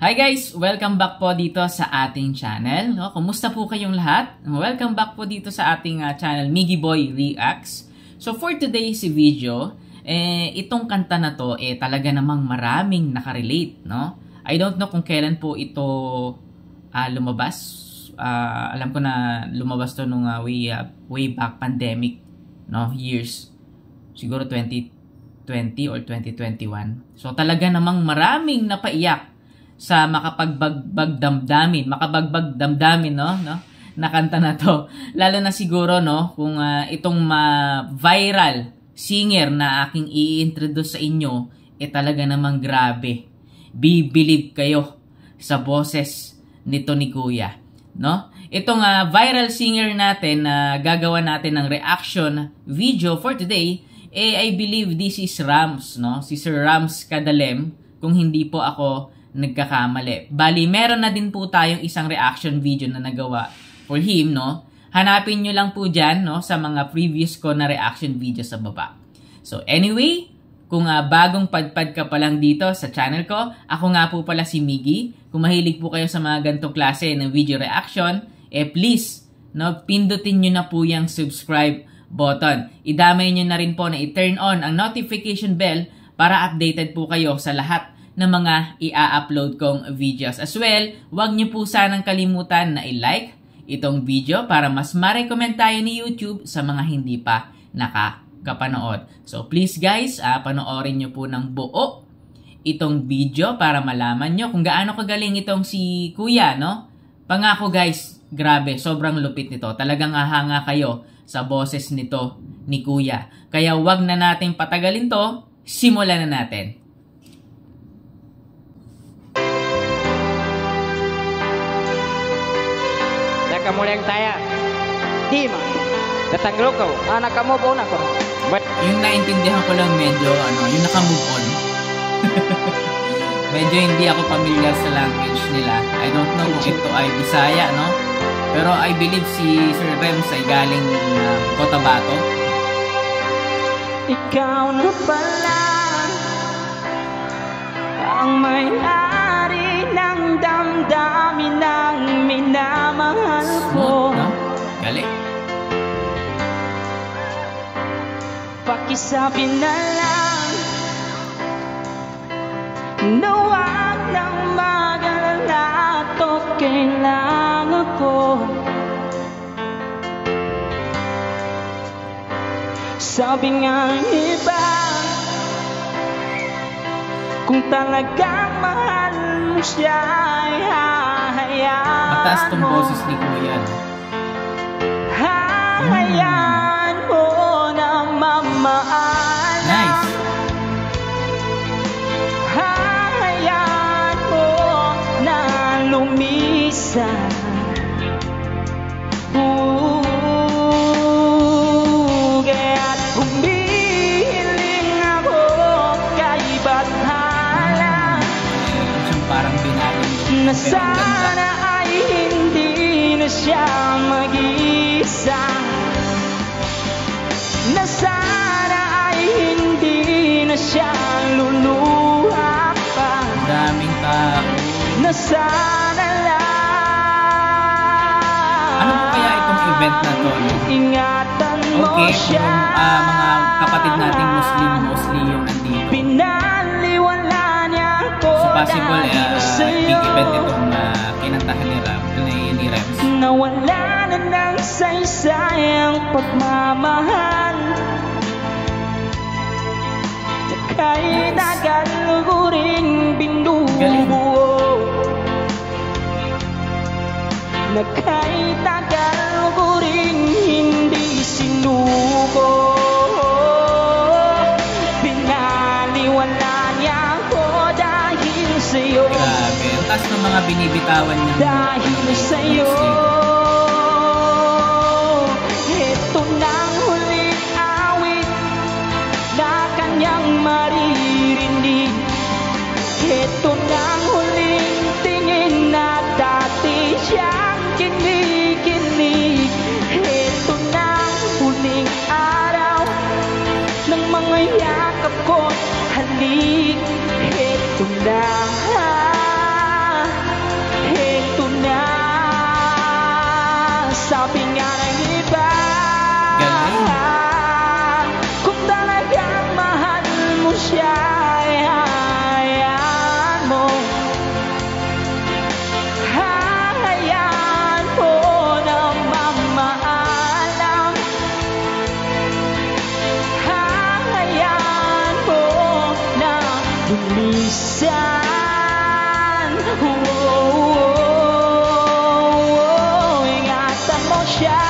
Hi guys! Welcome back po dito sa ating channel. Kumusta po kayong lahat? Welcome back po dito sa ating channel, Miggy Boy Reacts. So for today's video, itong kanta na to, talaga namang maraming nakarelate, no? I don't know kung kailan po ito lumabas. Alam ko na lumabas to nung way back pandemic, no? Years. Siguro 2020 or 2021. So talaga namang maraming napaiyak sa makabagbag damdamin, no, na kanta na to. Lalo na siguro, no, kung itong viral singer na aking i-introduce sa inyo, talaga namang grabe. Bibilib kayo sa boses nito ni Kuya, no? Itong viral singer natin na gagawa natin ng reaction video for today, I believe this is Rams, no? Si Sir Rams Kadalem, kung hindi po ako nagkakamali. Bali, meron na din po tayong isang reaction video na nagawa for him, no? Hanapin nyo lang po dyan, no? Sa mga previous ko na reaction video sa baba. So, anyway, kung bagong padpad ka pa lang dito sa channel ko, ako nga po pala si Miggy. Kung mahilig po kayo sa mga ganitong klase ng video reaction, please, no? Pindutin nyo na po yung subscribe button. Idamay nyo na rin po na i-turn on ang notification bell para updated po kayo sa lahat ng mga i-upload kong videos. As well, huwag niyo po sanang kalimutan na i-like itong video para mas ma-recommend tayo ni YouTube sa mga hindi pa nakakapanood. So please guys, panoorin niyo po ng buo itong video para malaman niyo kung gaano kagaling itong si Kuya, no? Pangako guys, grabe, sobrang lupit nito. Talagang hahanga kayo sa boses nito ni Kuya. Kaya huwag na nating patagalin to, simulan na natin. Kamu yang saya di mana? Datang ko, anak kamu po na ko. Yung naintindihan ko lang medyo yung naka-move on. Medyo hindi ako familiar sa language nila. I don't know kung ito ay Bisaya, no? Pero I believe si Sir Rems ay galing Cotabato. Ikaw na pala ang may-ari ng damdamin ng minamahal ko. No? Galing. Pakisabi na lang na huwag nang mag-alala at okay lang ako. Sabi nga iba, kung talagang mahal mo siya ay hahayaan mo. Mataas tong boses ni Kuya, no? Hahayaan mo na mamahal. Nice. Hahayaan mo na lumisan. Kaya't humihiling ako kay Bathala Parang binalong na sana ay hindi na siya mag-isa, na sana ay hindi na siya luluha pa, daming tao. na sana lang. Ano po kaya itong event na to, no? Ingatan mo Okay, siya. kung mga kapatid nating mostly yung nandito. Pinaliwala niya ako So possible, dahil big sa'yo. event itong kinantahan ni Rems. Nawala na ng saysayang pagmamahal, na kahit tagal ko ring binubuo, na kahit tagal ko ring hindi sinuko. Pinaliwala niya ako dahil sa'yo, Grabe, ang taas ng mga binibitawan niya. dahil sa'yo. Ito na ang huling awit na kanyang maririnig. Ito na ang huling tingin na dati siyang kinikilig. Ito na ang huling araw ng mga yakap ko halik. Ito na minsan. Ingatan mo siya.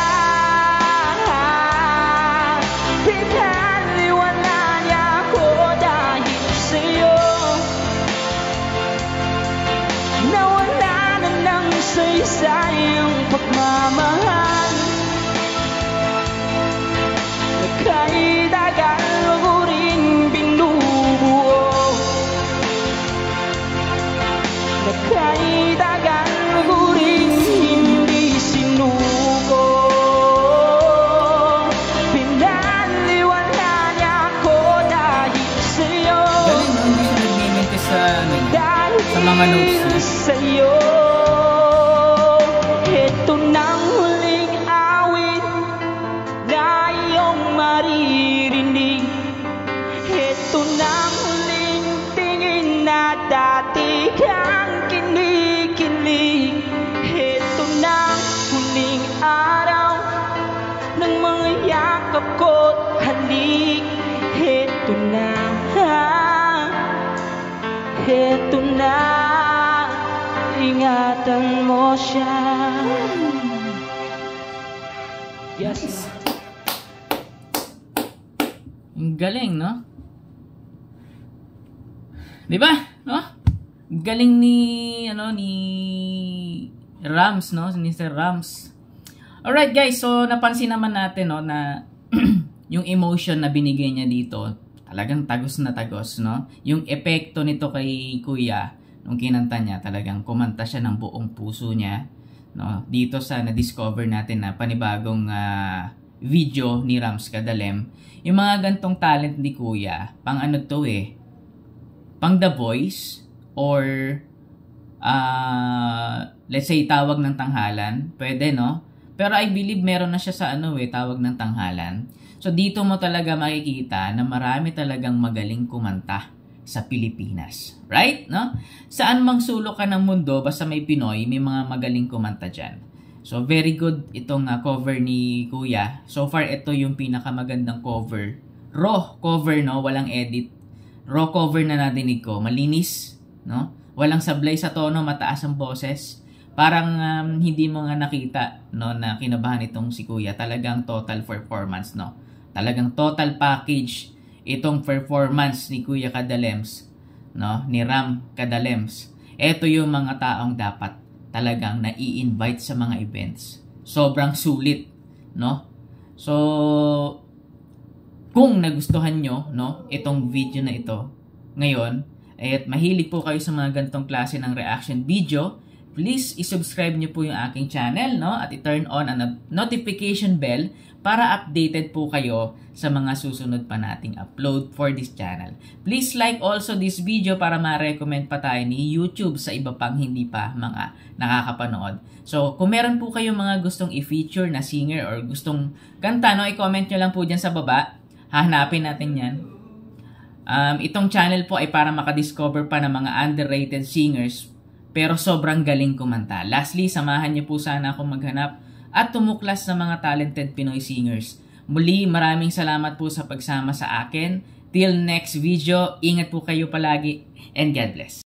Pinaliwala niya ako dahil sa'yo. Nawala na ng saysay ang pagmamahal. Nagkaidagan ko rin binubuo. Nagkaidagan ko rin hindi sinuko. Pinaliwala niya ako dahil sa'yo. Galing, no? Hindi siya nagmiminte sa mga notes niya. Sa'yo. Ito nang huling awit na iyong maririnig. Ito nang huling tingin na dati kang kinikilig. Ito nang huling araw ng mga yakap ko't halik. Ito na, ito na, ingatan mo siya. Yes. Ang galing, no? Di ba? No? Galing ni Rams, no? Ni Sir Rams. Alright guys, so napansin naman natin, no, na yung emotion na binigay niya dito, talagang tagos na tagos, no? Yung epekto nito kay Kuya, nung kinanta niya, talagang kumanta siya ng buong puso niya, no? Dito sa na-discover natin na panibagong video ni Rams Kadalem. Yung mga gantong talent ni Kuya, pang ano to pang The Voice or let's say tawag ng tanghalan, pwede, no? Pero I believe meron na siya sa tawag ng tanghalan. So dito mo talaga makikita na marami talagang magaling kumanta sa Pilipinas. Right? No? Saan mang sulok ka ng mundo, basta may Pinoy, may mga magaling kumanta dyan. So very good itong cover ni Kuya. So far, ito yung pinakamagandang cover. Raw cover, no? Walang edit. Raw cover na nadinig ko. Malinis, no? Walang sablay sa tono, mataas ang boses. Parang hindi mo nga nakita, no, na kinabahan itong si Kuya. Talagang total performance, no? Talagang total package itong performance ni Kuya Kadalems, no? Ni Ram Kadalems. Ito yung mga taong dapat talagang nai-invite sa mga events. Sobrang sulit, no? So, kung nagustuhan nyo, no, itong video na ito ngayon, at mahilig po kayo sa mga gantong klase ng reaction video, please i-subscribe nyo po yung aking channel, no? At i-turn on ang notification bell para updated po kayo sa mga susunod pa nating upload for this channel. Please like also this video para ma-recommend pa tayo ni YouTube sa iba pang hindi pa mga nakakapanood. So, kung meron po kayong mga gustong i-feature na singer or gustong kanta, no, i-comment nyo lang po dyan sa baba. Hahanapin natin yan. Itong channel po ay para makadiscover pa ng mga underrated singers pero sobrang galing kumanta. Lastly, samahan niyo po sana akong maghanap at tumuklas sa mga talented Pinoy singers. Muli, maraming salamat po sa pagsama sa akin. Till next video, ingat po kayo palagi and God bless.